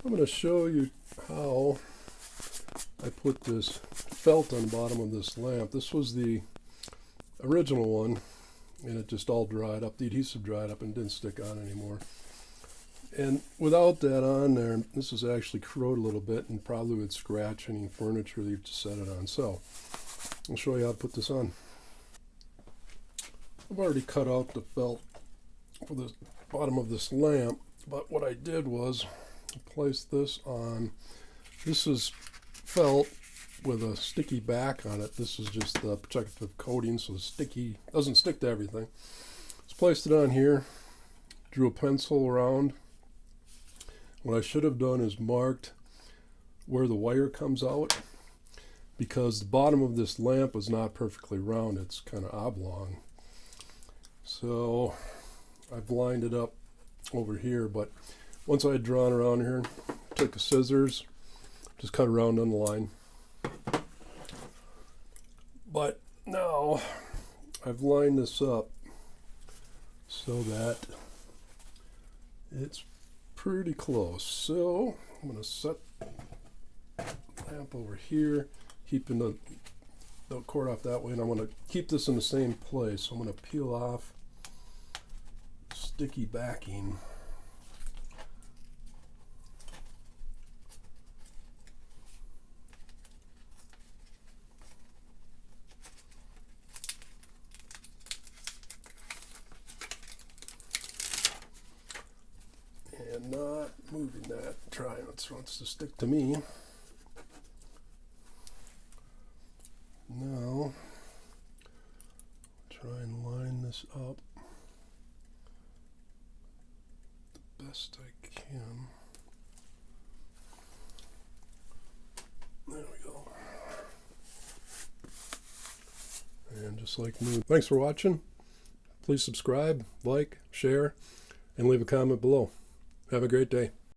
I'm going to show you how I put this felt on the bottom of this lamp. This was the original one, and it just all dried up. The adhesive dried up and didn't stick on anymore. And without that on there, this is actually corroded a little bit and probably would scratch any furniture that you've set it on. So I'll show you how to put this on. I've already cut out the felt for the bottom of this lamp, but what I did was place this on. This is felt with a sticky back on it. This is just the protective coating, so sticky doesn't stick to everything. Just placed it on here, drew a pencil around. What I should have done is marked where the wire comes out, because the bottom of this lamp is not perfectly round, it's kind of oblong. So I've lined it up over here, but once I had drawn around here, took the scissors, just cut around on the line. But now I've lined this up so that it's pretty close. So I'm going to set the lamp over here, keeping the cord off that way, and I want to keep this in the same place. So I'm going to peel off sticky backing. And not moving that. Trying, it wants to stick to me. Now, try and line this up the best I can. There we go. And just like new. Thanks for watching. Please subscribe, like, share, and leave a comment below. Have a great day.